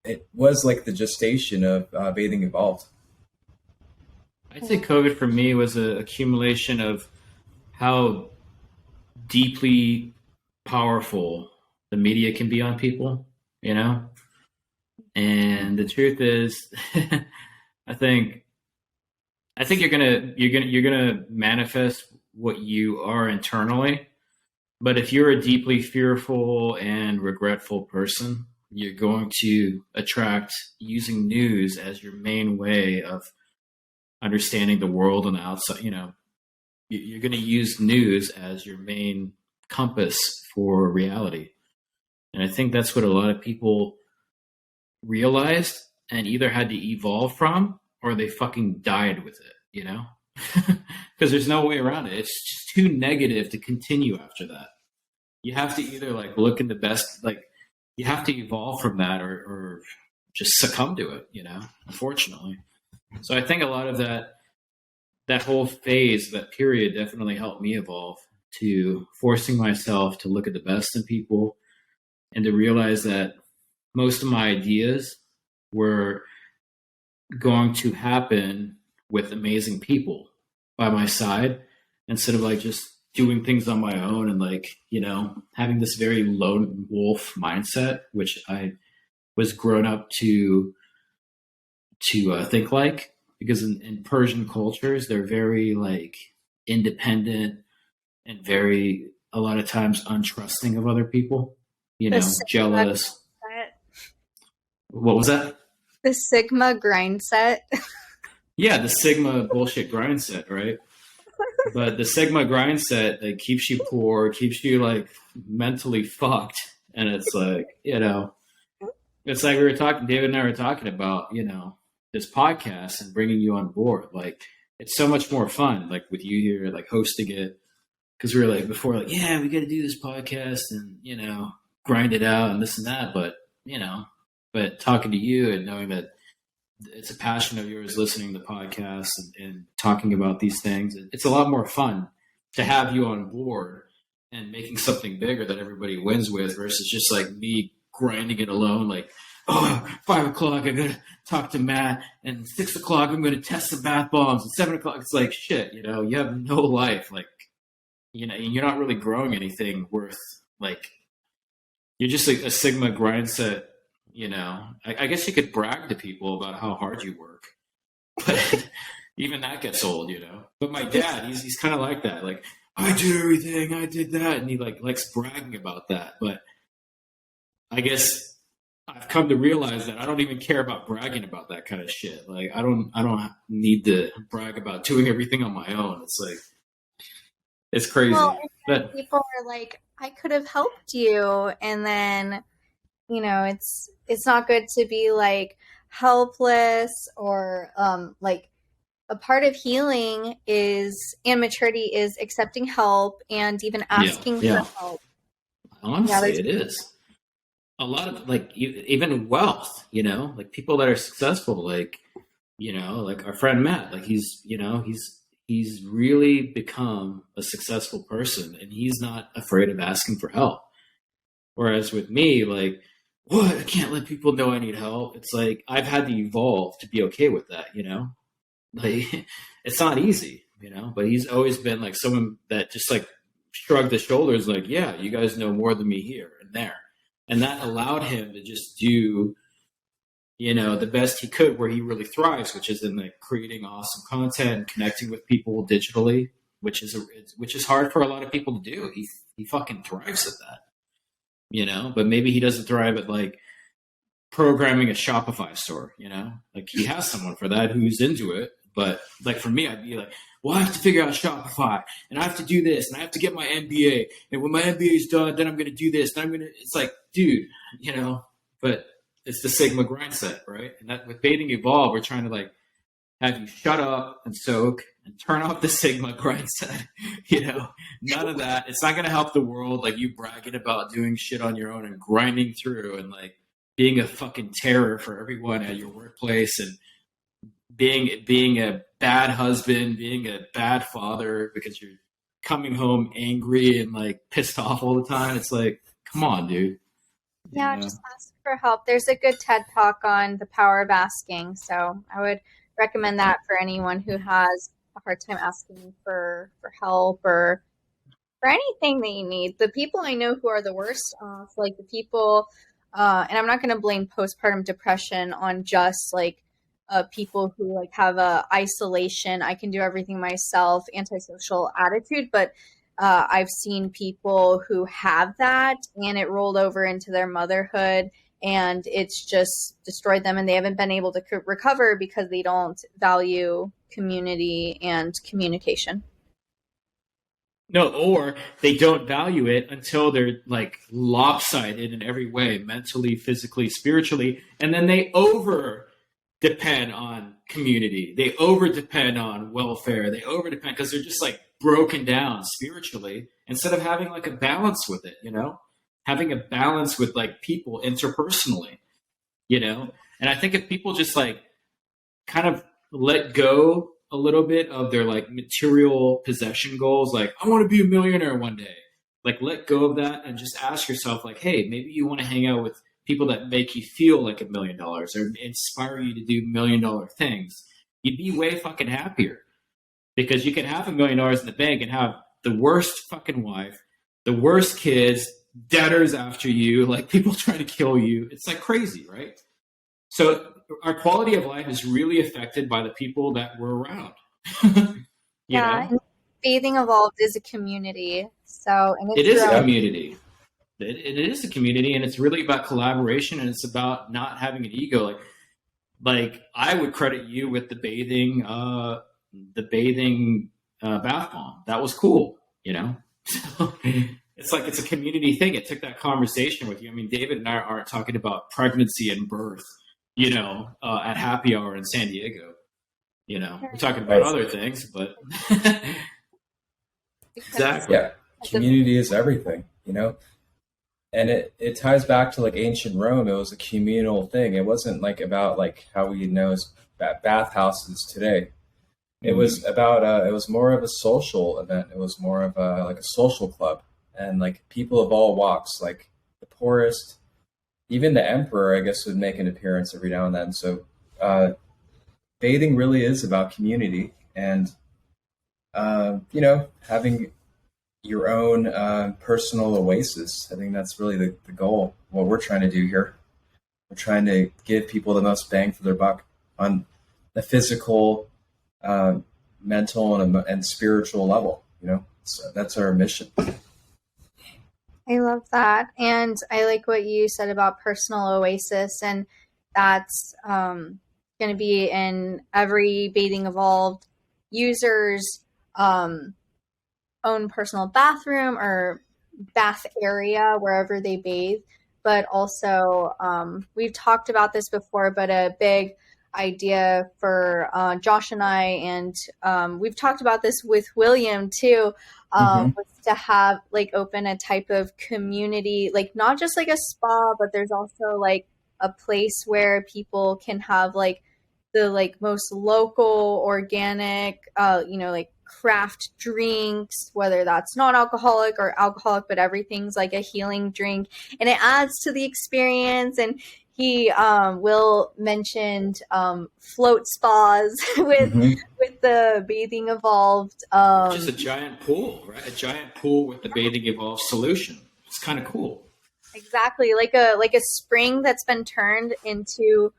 it was like the gestation of Bathing evolved. I'd say COVID for me was an accumulation of how deeply powerful the media can be on people, and the truth is, I think you're gonna manifest what you are internally. But if you're a deeply fearful and regretful person, you're going to attract using news as your main way of understanding the world on the outside. You're going to use news as your main compass for reality. And I think that's what a lot of people realized and either had to evolve from, or they fucking died with it, because there's no way around it. It's just too negative to continue after that. You have to either like look in the best, like you have to evolve from that or just succumb to it, unfortunately. So I think a lot of that whole phase, that period definitely helped me evolve to forcing myself to look at the best in people and to realize that most of my ideas were going to happen with amazing people by my side instead of like just doing things on my own and like, having this very lone wolf mindset, which I was grown up to think like, because in Persian cultures, they're very like independent and very, a lot of times untrusting of other people, jealous. What was that? The Sigma grind set. Yeah, the Sigma bullshit grind set, right? But the Sigma grind set, like, keeps you poor, keeps you like mentally fucked. And it's like, it's like David and I were talking about, this podcast and bringing you on board. Like, it's so much more fun, like with you here, like hosting it. Cause we were like before, like, yeah, we got to do this podcast and, grind it out and this and that. But, but talking to you and knowing that it's a passion of yours, listening to podcasts and talking about these things, it's a lot more fun to have you on board and making something bigger that everybody wins with versus just like me grinding it alone. Like, 5 o'clock, I gotta talk to Matt, and 6 o'clock, I'm gonna test the bath bombs, and 7 o'clock, it's like, shit, you have no life. Like, and you're not really growing anything worth, like, you're just like a Sigma grind set. I guess you could brag to people about how hard you work, but even that gets old, But my dad, he's kind of like that. Like, I did everything, I did that, and he like likes bragging about that. But I guess I've come to realize that I don't even care about bragging about that kind of shit. Like I don't need to brag about doing everything on my own. It's like, it's crazy. Well, But people are like, I could have helped you, and then it's not good to be like helpless or like a part of healing is and maturity is accepting help and even asking for help. Honestly, it is. A lot of like even wealth, like people that are successful, like like our friend Matt, like he's really become a successful person, and he's not afraid of asking for help. Whereas with me, like, what? I can't let people know I need help. It's like I've had to evolve to be okay with that, Like it's not easy, But he's always been like someone that just like shrugged the shoulders, like, yeah, you guys know more than me here and there. And that allowed him to just do, the best he could where he really thrives, which is in like creating awesome content and connecting with people digitally, which is hard for a lot of people to do. He fucking thrives at that, but maybe he doesn't thrive at like programming a Shopify store, like he has someone for that who's into it. But like for me, I'd be like, well, I have to figure out Shopify, and I have to do this, and I have to get my MBA, and when my MBA is done, then I'm going to do this. Then it's like, dude, but it's the Sigma grind set, right? And that with Bathing Evolve, we're trying to like have you shut up and soak and turn off the Sigma grind set. None of that. It's not going to help the world. Like you bragging about doing shit on your own and grinding through and like being a fucking terror for everyone at your workplace and being a bad husband, being a bad father because you're coming home angry and like pissed off all the time. It's like, come on, dude. Yeah, just ask for help. There's a good TED talk on the power of asking, so I would recommend that for anyone who has a hard time asking for help or for anything that you need. The people I know who are the worst off, like the people, and I'm not going to blame postpartum depression on just like people who like have a isolation, I can do everything myself, antisocial attitude, but I've seen people who have that and it rolled over into their motherhood and it's just destroyed them and they haven't been able to recover because they don't value community and communication. No, or they don't value it until they're like lopsided in every way, mentally, physically, spiritually, and then they depend on community. They over depend on welfare. They over depend because they're just like broken down spiritually instead of having like a balance with it, having a balance with like people interpersonally, and I think if people just like kind of let go a little bit of their like material possession goals, like I want to be a millionaire one day, like let go of that and just ask yourself like, hey, maybe you want to hang out with people that make you feel like $1 million or inspire you to do $1 million things, you'd be way fucking happier because you can have $1 million in the bank and have the worst fucking wife, the worst kids, debtors after you, like people trying to kill you. It's like crazy, right? So our quality of life is really affected by the people that we're around. Yeah, Bathing Evolved is a community. So and it is a community. It is a community, and it's really about collaboration, and it's about not having an ego. Like I would credit you with the bathing bath bomb. That was cool, So it's like it's a community thing. It took that conversation with you. I mean, David and I aren't talking about pregnancy and birth, at happy hour in San Diego. We're talking about other things, but exactly. Yeah, community is everything, And it ties back to like ancient Rome. It was a communal thing. It wasn't like about like how we know as bathhouses today. It was about it was more of a social event. It was more of like a social club, and like people of all walks, like the poorest, even the emperor, I guess, would make an appearance every now and then. So bathing really is about community and having your own personal oasis. I think that's really the goal. What we're trying to do here, we're trying to give people the most bang for their buck on the physical, mental, and spiritual level. So that's our mission. I love that. And I like what you said about personal oasis. And that's going to be in every Bathing Evolved user's own personal bathroom or bath area wherever they bathe. But also, we've talked about this before, but a big idea for Josh and I, and we've talked about this with William too, was to have like open a type of community, like not just like a spa, but there's also like a place where people can have like the like most local organic, like craft drinks, whether that's non-alcoholic or alcoholic, but everything's like a healing drink, and it adds to the experience. And he will mentioned float spas with the Bathing Evolved, Just a giant pool, right? A giant pool with the Bathing Evolved solution. It's kind of cool. Exactly, like a spring that's been turned into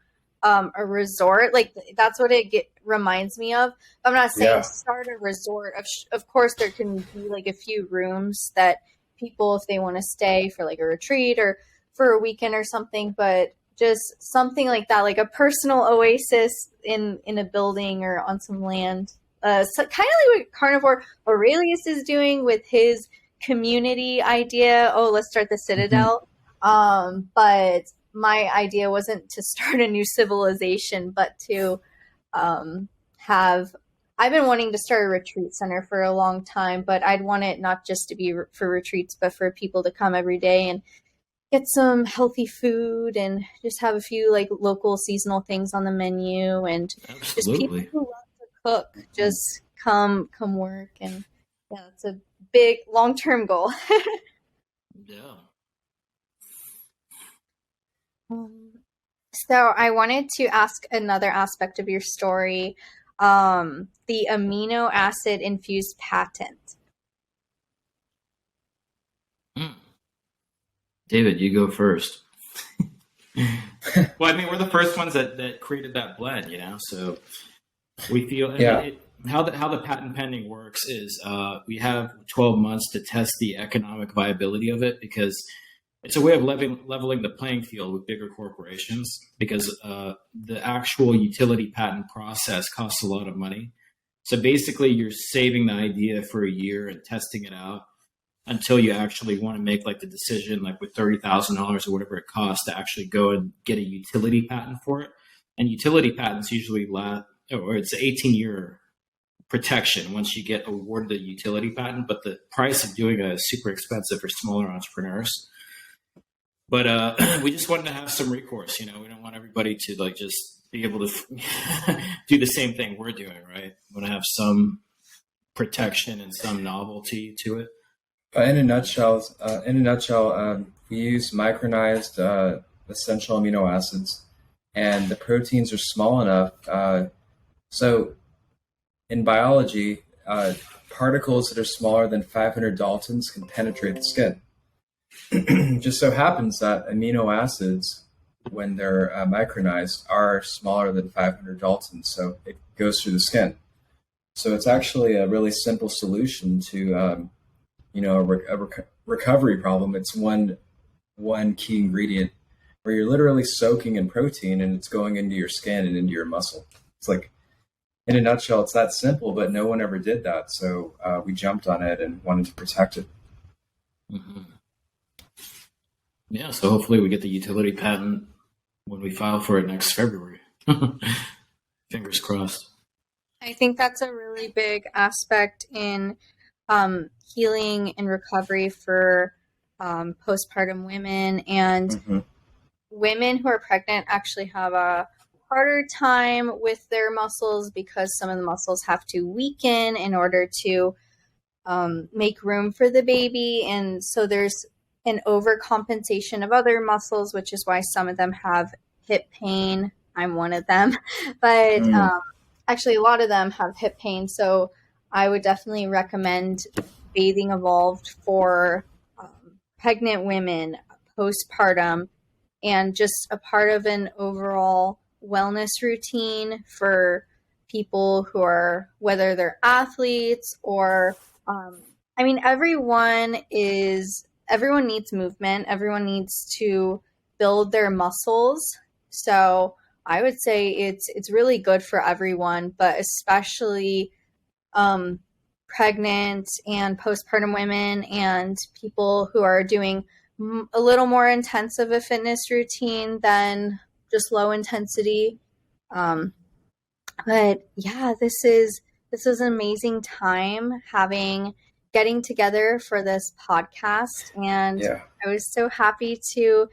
a resort. Like that's what it reminds me of. I'm not saying start a resort. Of course, there can be like a few rooms that people, if they want to stay for like a retreat or for a weekend or something, but just something like that, like a personal oasis in a building or on some land. So kind of like what Carnivore Aurelius is doing with his community idea. Oh, let's start the Citadel. But my idea wasn't to start a new civilization, but to I've been wanting to start a retreat center for a long time, but I'd want it not just to be for retreats, but for people to come every day and get some healthy food and just have a few like local seasonal things on the menu, and just people who love to cook just come work. And yeah, it's a big long-term goal. Yeah. So I wanted to ask another aspect of your story, the amino acid infused patent. David, you go first. Well, I mean, we're the first ones that created that blend, so we feel how the patent pending works is we have 12 months to test the economic viability of it, because it's a way of leveling the playing field with bigger corporations, because the actual utility patent process costs a lot of money. So basically, you're saving the idea for a year and testing it out until you actually want to make like the decision, like with $30,000 or whatever it costs to actually go and get a utility patent for it. And utility patents usually it's an 18-year protection once you get awarded a utility patent, but the price of doing it is super expensive for smaller entrepreneurs. But we just wanted to have some recourse. We don't want everybody to like just be able to do the same thing we're doing, right? We want to have some protection and some novelty to it. In a nutshell, we use micronized essential amino acids, and the proteins are small enough. So in biology, particles that are smaller than 500 Daltons can penetrate the skin. Just so happens that amino acids, when they're micronized, are smaller than 500 Daltons, so it goes through the skin. So it's actually a really simple solution to a recovery problem. It's one key ingredient where you're literally soaking in protein and it's going into your skin and into your muscle. It's like, in a nutshell, it's that simple, but no one ever did that. So we jumped on it and wanted to protect it. Mm-hmm. Yeah, so hopefully we get the utility patent when we file for it next February. Fingers crossed. I think that's a really big aspect in healing and recovery for postpartum women, and women who are pregnant actually have a harder time with their muscles because some of the muscles have to weaken in order to make room for the baby, and so there's an overcompensation of other muscles, which is why some of them have hip pain. I'm one of them, but actually a lot of them have hip pain. So I would definitely recommend Bathing Evolved for pregnant women, postpartum, and just a part of an overall wellness routine for people who are, whether they're athletes or, everyone is everyone needs movement. Everyone needs to build their muscles. So I would say it's really good for everyone, but especially pregnant and postpartum women and people who are doing a little more intense of a fitness routine than just low intensity. But yeah, this is an amazing time getting together for this podcast, and Yeah. I was so happy to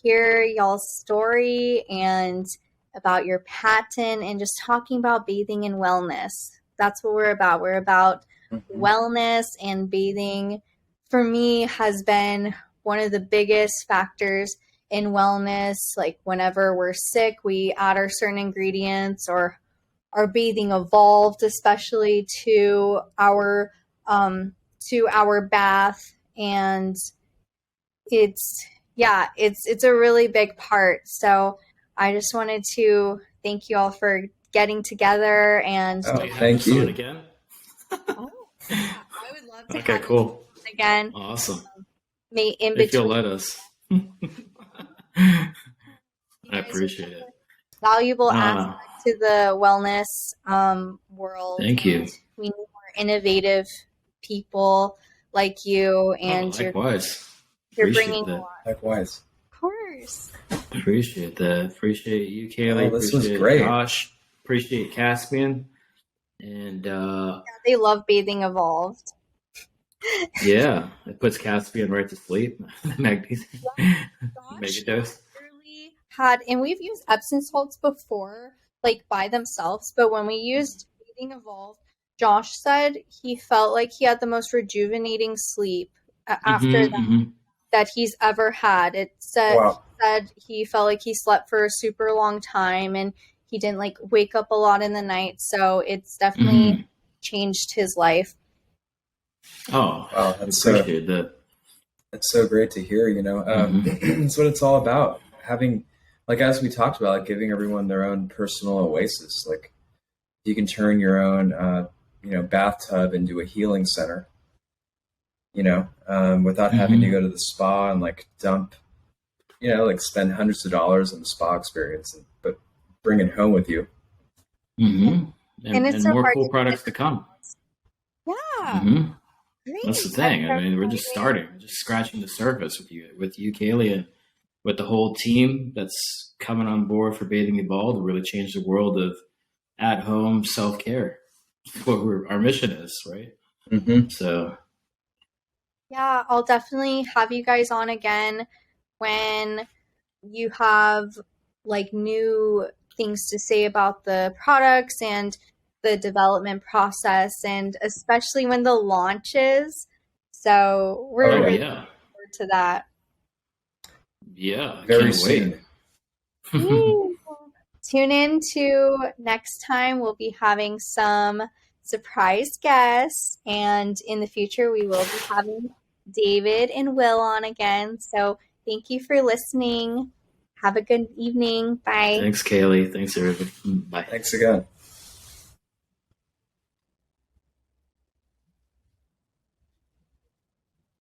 hear y'all's story and about your patent and just talking about bathing and wellness. That's what we're about. We're about wellness, and bathing for me has been one of the biggest factors in wellness. Like whenever we're sick, we add our certain ingredients, or our bathing evolved especially to our bath, and it's a really big part. So I just wanted to thank you all for getting together and thank you again. I would love to Okay, have cool. you again. Awesome. If you'll let us. I appreciate it. Valuable aspect to the wellness world. Thank you. We need more innovative people like you, and likewise. You're Appreciate bringing that. a lot. Likewise. Of course. Appreciate that. Appreciate you, Kayley. This appreciate was great. Josh. Appreciate Caspian. And they love Bathing Evolved. Yeah, it puts Caspian right to sleep. Magnesium. Mega dose. And we've used Epsom salts before, like by themselves, but when we used Bathing Evolved, Josh said he felt like he had the most rejuvenating sleep after that he's ever had. It said he felt like he slept for a super long time, and he didn't like wake up a lot in the night. So it's definitely changed his life. Oh, wow, that's that. That's so great to hear. That's what it's all about. Having, like, as we talked about, like giving everyone their own personal oasis. Like you can turn your own, bathtub into a healing center. Without having to go to the spa and like dump, like spend hundreds of dollars on the spa experience, but bring it home with you. And it's and more cool products to come. Yeah. That's the thing. I mean, we're just starting, just scratching the surface with you, Kayley, and with the whole team that's coming on board for Bathing Evolved to really change the world of at-home self-care. That's what our mission is, right? So. Yeah, I'll definitely have you guys on again when you have like new things to say about the products and the development process, and especially when the launch is. So we're really looking forward to that. Yeah, very soon. Tune in to next time. We'll be having some surprise guests, and in the future we will be having David and Will on again. So thank you for listening. Have a good evening. Bye. Thanks, Kayley. Thanks, everybody. Bye. Thanks again.